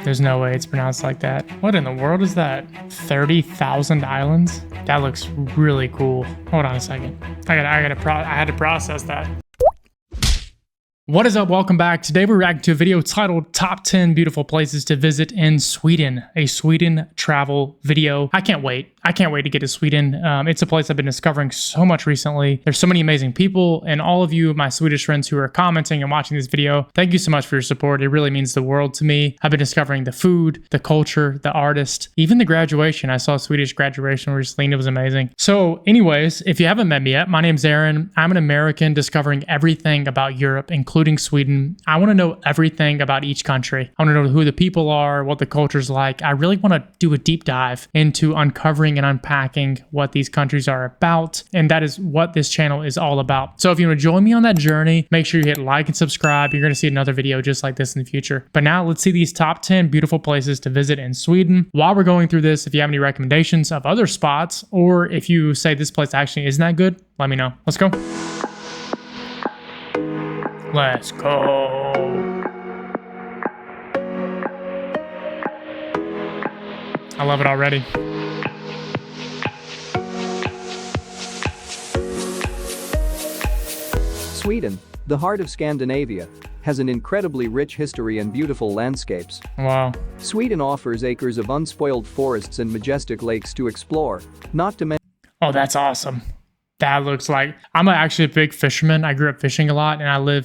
There's no way it's pronounced like that. What in the world is that? 30,000 islands? That looks really cool. Hold on a second. I had to process that. What is up? Welcome back. Today we're reacting to a video titled Top 10 Beautiful Places to Visit in Sweden, a Sweden travel video. I can't wait. I can't wait to get to Sweden. It's a place I've been discovering so much recently. There's so many amazing people, and all of you, my Swedish friends who are commenting and watching this video, thank you so much for your support. It really means the world to me. I've been discovering the food, the culture, the artist, even the graduation. I saw a Swedish graduation recently and it was amazing. So anyways, if you haven't met me yet, my name's Aaron. I'm an American discovering everything about Europe, including Sweden. I want to know everything about each country. I want to know who the people are, what the culture's like. I really want to do a deep dive into uncovering and unpacking what these countries are about, and that is what this channel is all about. So if you want to join me on that journey, make sure you hit like and subscribe. You're going to see another video just like this in the future. But now let's see these top 10 beautiful places to visit in Sweden. While we're going through this, if you have any recommendations of other spots, or if you say this place actually isn't that good, let me know. Let's go. Let's go. I love it already. Sweden, the heart of Scandinavia, has an incredibly rich history and beautiful landscapes. Wow. Sweden offers acres of unspoiled forests and majestic lakes to explore, not to mention. Oh, that's awesome. That looks like, I'm actually a big fisherman. I grew up fishing a lot, and I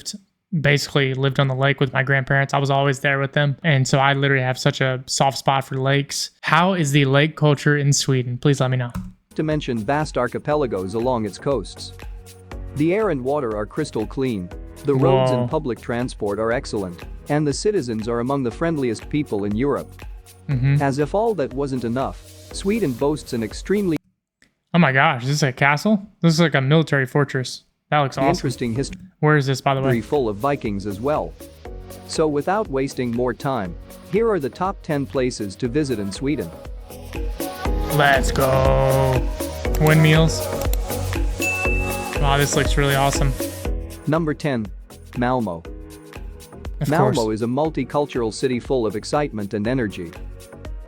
basically lived on the lake with my grandparents. I was always there with them. And so I literally have such a soft spot for lakes. How is the lake culture in Sweden? Please let me know. To mention vast archipelagos along its coasts. The air and water are crystal clean, the roads and public transport are excellent, and the citizens are among the friendliest people in Europe. As if all that wasn't enough, Sweden boasts an extremely Oh my gosh, is this a castle? This is like a military fortress. That looks awesome. Interesting history. Where is this, by the way? Full of Vikings as well. So without wasting more time, here are the top 10 places to visit in Sweden. Let's go. Windmills. Wow, this looks really awesome. Number 10. Malmö. Malmö is a multicultural city full of excitement and energy.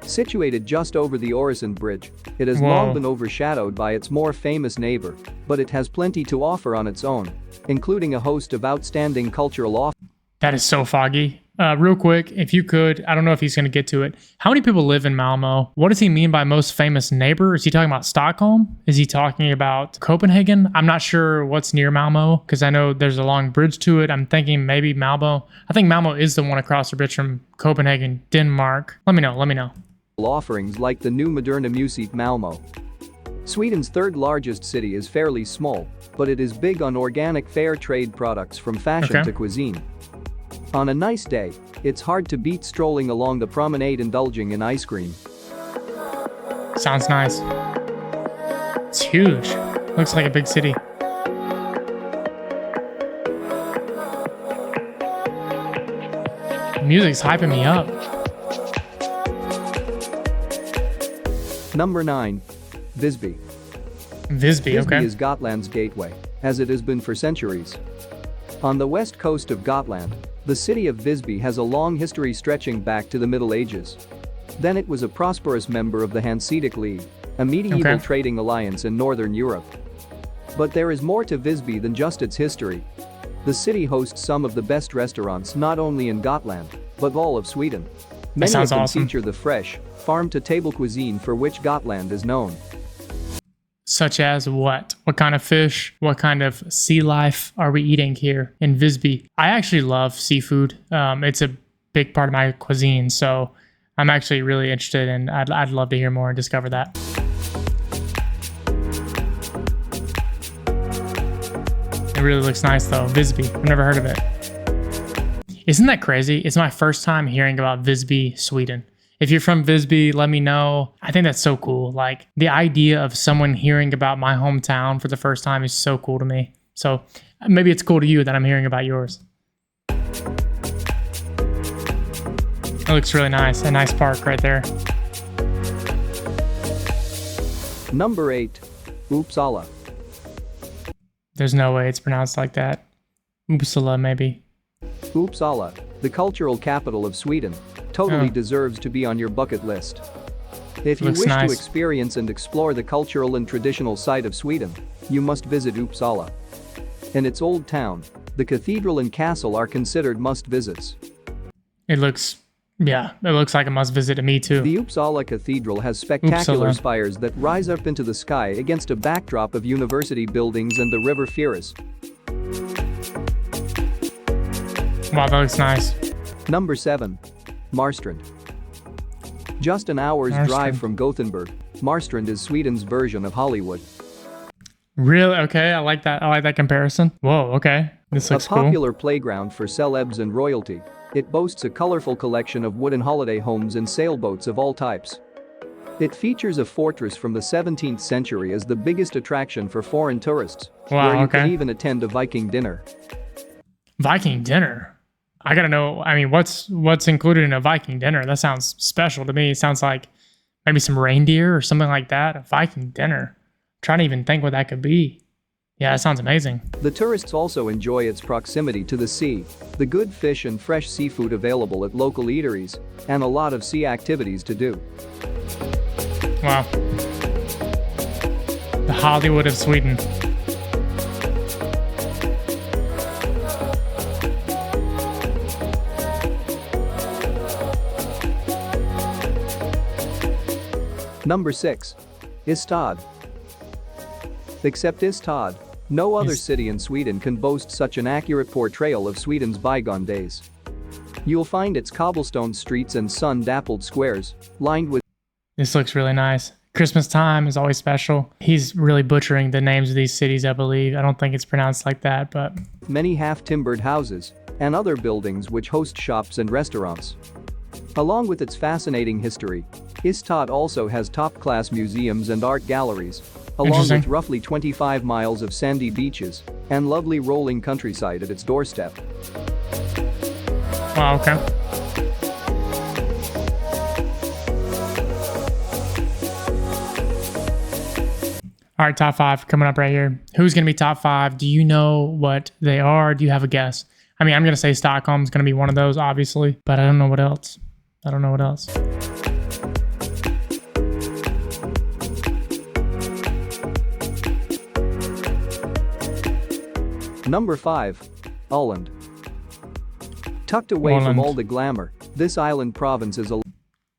Situated just over the Öresund Bridge, it has long been overshadowed by its more famous neighbor, but it has plenty to offer on its own, including a host of outstanding cultural offerings. That is so foggy. Real quick, if you could, I don't know if he's going to get to it. How many people live in Malmö? What does he mean by most famous neighbor? Is he talking about Stockholm? Is he talking about Copenhagen? I'm not sure what's near Malmö because I know there's a long bridge to it. I'm thinking maybe Malmö. I think Malmö is the one across the bridge from Copenhagen, Denmark. Let me know. Offerings like the new Moderna Museet Malmö. Sweden's third largest city is fairly small, but it is big on organic fair trade products from fashion to cuisine. On a nice day, it's hard to beat strolling along the promenade indulging in ice cream. Sounds nice. It's huge. Looks like a big city. The music's hyping me up. Number 9. Visby. Visby, okay. Visby is Gotland's gateway, as it has been for centuries. On the west coast of Gotland, the city of Visby has a long history stretching back to the Middle Ages. Then it was a prosperous member of the Hanseatic League, a medieval trading alliance in Northern Europe. But there is more to Visby than just its history. The city hosts some of the best restaurants not only in Gotland, but all of Sweden. Many of them feature the fresh, farm-to-table cuisine for which Gotland is known. Such as what? What kind of fish? What kind of sea life are we eating here in Visby? I actually love seafood. It's a big part of my cuisine, so I'm actually really interested, and I'd love to hear more and discover that. It really looks nice though, Visby. I've never heard of it. Isn't that crazy? It's my first time hearing about Visby, Sweden. If you're from Visby, let me know. I think that's so cool. Like, the idea of someone hearing about my hometown for the first time is so cool to me. So maybe it's cool to you that I'm hearing about yours. It looks really nice. A nice park right there. Number 8. Uppsala. There's no way it's pronounced like that. Uppsala, maybe. Uppsala, the cultural capital of Sweden, Totally Oh. deserves to be on your bucket list. If you Looks wish nice. to experience and explore the cultural and traditional side of Sweden, you must visit Uppsala. In its old town, the cathedral and castle are considered must-visits. It looks like a must visit to me too. The Uppsala Cathedral has spectacular Uppsala. spires that rise up into the sky against a backdrop of university buildings and the river Firis. Wow, that looks nice. Number 7. Marstrand. Just an hour's Marstrand. drive from Gothenburg, Marstrand is Sweden's version of Hollywood. Really? Okay, I like that. I like that comparison. Whoa, okay. This A looks cool. popular playground for celebs and royalty, it boasts a colorful collection of wooden holiday homes and sailboats of all types. It features a fortress from the 17th century as the biggest attraction for foreign tourists, Wow, where you okay. can even attend a Viking dinner. Viking dinner. I gotta know. I mean, what's included in a Viking dinner? That sounds special to me. It sounds like maybe some reindeer or something like that. A Viking dinner. Trying to even think what that could be. Yeah, that sounds amazing. The tourists also enjoy its proximity to the sea, the good fish and fresh seafood available at local eateries, and a lot of sea activities to do. Wow. The Hollywood of Sweden. Number 6. Ystad. Except Ystad, no other city in Sweden can boast such an accurate portrayal of Sweden's bygone days. You'll find its cobblestone streets and sun-dappled squares, lined with This looks really nice. Christmas time is always special. He's really butchering the names of these cities, I believe. I don't think it's pronounced like that, but many half-timbered houses and other buildings which host shops and restaurants. Along with its fascinating history, Ystad also has top-class museums and art galleries, along Interesting. with roughly 25 miles of sandy beaches and lovely rolling countryside at its doorstep. wow, okay. All right, top 5 coming up right here. Who's going to be top 5? Do you know what they are? Do you have a guess? I mean, I'm going to say Stockholm's going to be one of those, obviously, but I don't know what else. I don't know what else. Number 5. Öland. Tucked away from Öland. all the glamour, this island province is a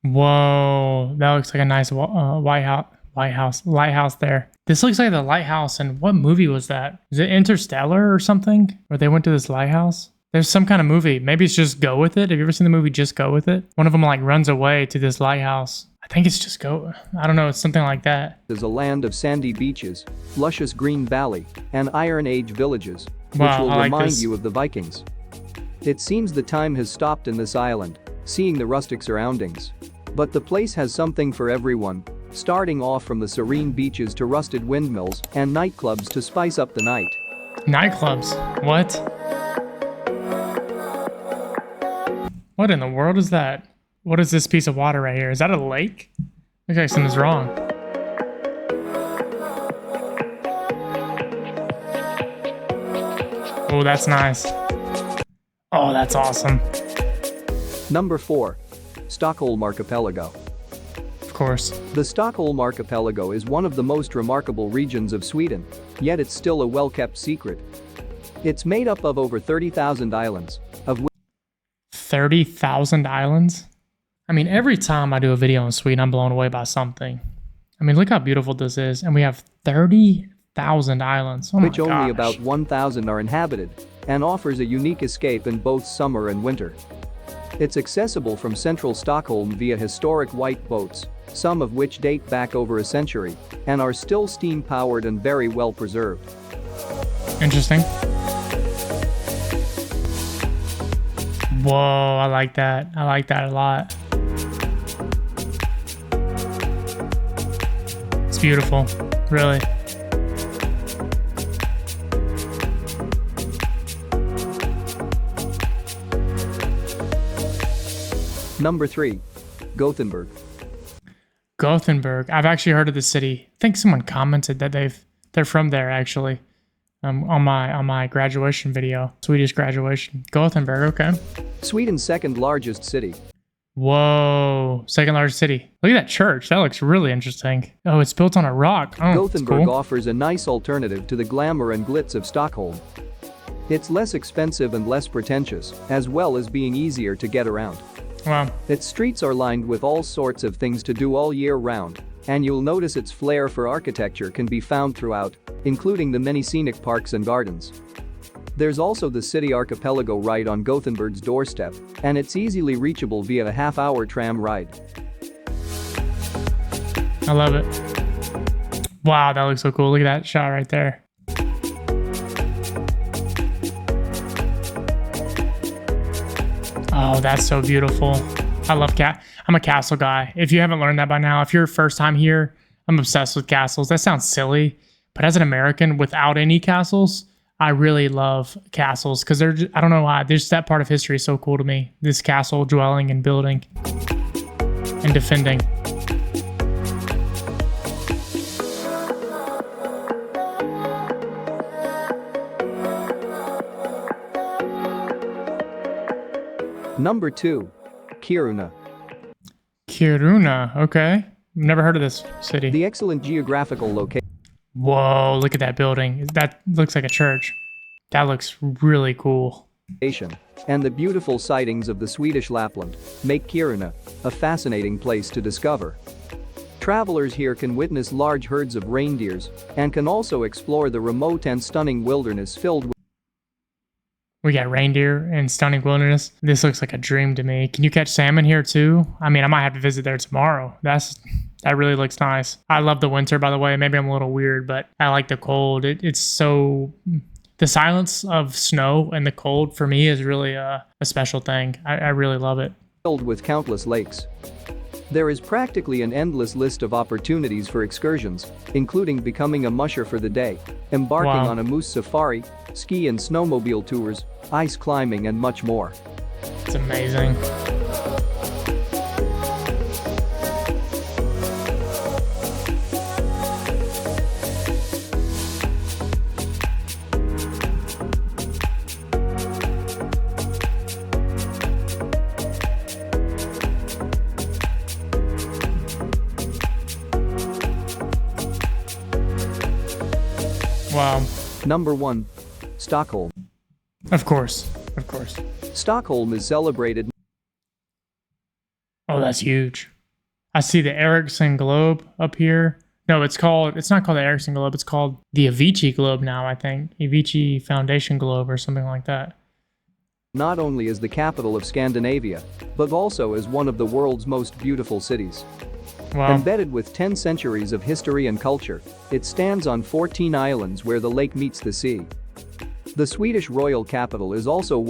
Whoa, that looks like a nice lighthouse there. This looks like the lighthouse. And what movie was that? Is it Interstellar or something? Where they went to this lighthouse? There's some kind of movie. Maybe it's Just Go With It. Have you ever seen the movie Just Go With It? One of them like runs away to this lighthouse. I think it's Just Go. I don't know. It's something like that. land of sandy beaches, luscious green valley, and Iron Age villages, which Wow, will I like remind this. you of the Vikings. It seems the time has stopped in this island, seeing the rustic surroundings. But the place has something for everyone, starting off from the serene beaches to rusted windmills and nightclubs to spice up the night. Nightclubs. What? What in the world is that? What is this piece of water right here? Is that a lake? Looks like something's wrong. Oh, that's nice. Oh, that's awesome. Number 4. Stockholm Archipelago. Of course. The Stockholm Archipelago is one of the most remarkable regions of Sweden, yet it's still a well-kept secret. It's made up of over 30,000 islands, of which 30,000 islands? I mean, every time I do a video on Sweden, I'm blown away by something. I mean, look how beautiful this is. And we have 30,000 islands. Oh my only gosh. about 1,000 are inhabited, and offers a unique escape in both summer and winter. It's accessible from central Stockholm via historic white boats, some of which date back over a century, and are still steam-powered and very well preserved. Interesting. Whoa, I like that. I like that a lot. It's beautiful, really. Number 3. Gothenburg. Gothenburg. I've actually heard of the city. I think someone commented that they're from there actually. On my graduation video, Swedish graduation. Gothenburg, okay. Sweden's second largest city. Whoa, second largest city. Look at that church. That looks really interesting. Oh, it's built on a rock. Oh, Gothenburg cool. offers a nice alternative to the glamour and glitz of Stockholm. It's less expensive and less pretentious, as well as being easier to get around. Wow. Its streets are lined with all sorts of things to do all year round, and you'll notice its flair for architecture can be found throughout, including the many scenic parks and gardens. There's also the city archipelago right on Gothenburg's doorstep, and it's easily reachable via a half-hour tram ride. I love it. Wow, that looks so cool. Look at that shot right there. Oh, that's so beautiful. I love I'm a castle guy. If you haven't learned that by now, if you're first time here, I'm obsessed with castles. That sounds silly, but as an American without any castles, I really love castles because I don't know why. There's that part of history is so cool to me. This castle dwelling and building and defending. Number 2. Kiruna. Kiruna, okay. Never heard of this city. The excellent geographical location. Whoa, look at that building. That looks like a church. That looks really cool. And the beautiful sightings of the Swedish Lapland make Kiruna a fascinating place to discover. Travelers here can witness large herds of reindeers and can also explore the remote and stunning wilderness filled with. We got reindeer and stunning wilderness. This looks like a dream to me. Can you catch salmon here too? I mean, I might have to visit there tomorrow. That really looks nice. I love the winter, by the way. Maybe I'm a little weird, but I like the cold. It's so... The silence of snow and the cold for me is really a special thing. I really love it. Filled with countless lakes. There is practically an endless list of opportunities for excursions, including becoming a musher for the day, embarking on a moose safari, ski and snowmobile tours, ice climbing and much more. It's amazing. Wow. Number 1. Stockholm. Of course. Stockholm is celebrated. Oh, that's huge. I see the Ericsson globe up here. No, it's not called the Ericsson globe. It's called the Avicii globe now, I think. Avicii Foundation globe or something like that. Not only as the capital of Scandinavia, but also as one of the world's most beautiful cities. Wow. Embedded with 10 centuries of history and culture, it stands on 14 islands where the lake meets the sea. The Swedish royal capital is also...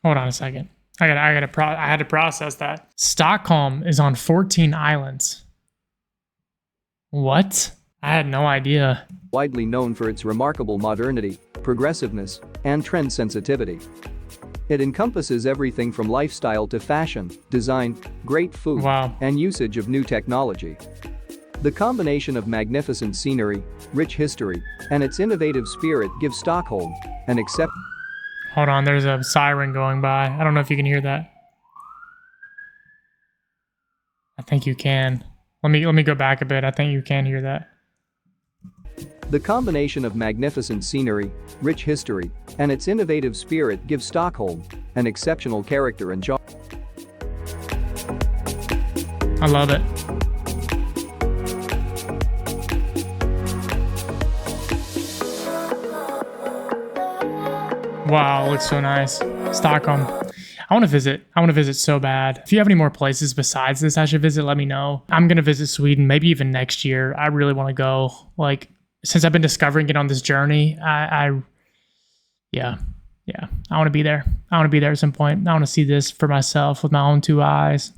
Hold on a second. I had to process that. Stockholm is on 14 islands. What? I had no idea. Widely known for its remarkable modernity, progressiveness, and trend sensitivity. It encompasses everything from lifestyle to fashion, design, great food, and usage of new technology. The combination of magnificent scenery, rich history, and its innovative spirit gives Stockholm an exceptional... Hold on, there's a siren going by. I don't know if you can hear that. I think you can. Let me go back a bit. I think you can hear that. The combination of magnificent scenery, rich history, and its innovative spirit gives Stockholm an exceptional character and charm. I love it. Wow, it looks so nice. Stockholm. I want to visit so bad. If you have any more places besides this I should visit, let me know. I'm going to visit Sweden, maybe even next year. I really want to go. Like, since I've been discovering it on this journey, yeah, I want to be there. I want to be there at some point. I want to see this for myself with my own two eyes.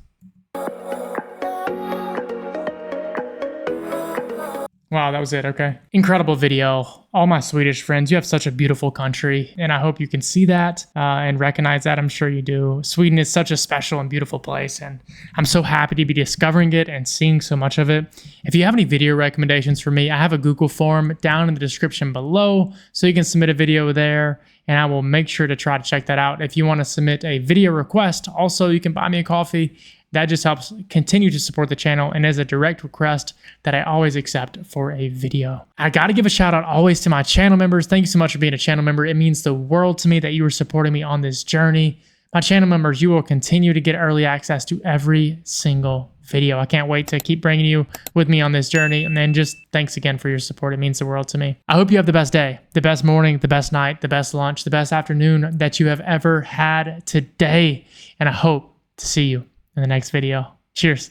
Wow, that was it. Okay. Incredible video. All my Swedish friends, you have such a beautiful country, and I hope you can see that and recognize that. I'm sure you do. Sweden is such a special and beautiful place, and I'm so happy to be discovering it and seeing so much of it. If you have any video recommendations for me, I have a Google form down in the description below, so you can submit a video there, and I will make sure to try to check that out. If you want to submit a video request, also you can buy me a coffee That just helps continue to support the channel and is a direct request that I always accept for a video. I got to give a shout out always to my channel members. Thank you so much for being a channel member. It means the world to me that you are supporting me on this journey. My channel members, you will continue to get early access to every single video. I can't wait to keep bringing you with me on this journey. And then just thanks again for your support. It means the world to me. I hope you have the best day, the best morning, the best night, the best lunch, the best afternoon that you have ever had today. And I hope to see you in the next video. Cheers.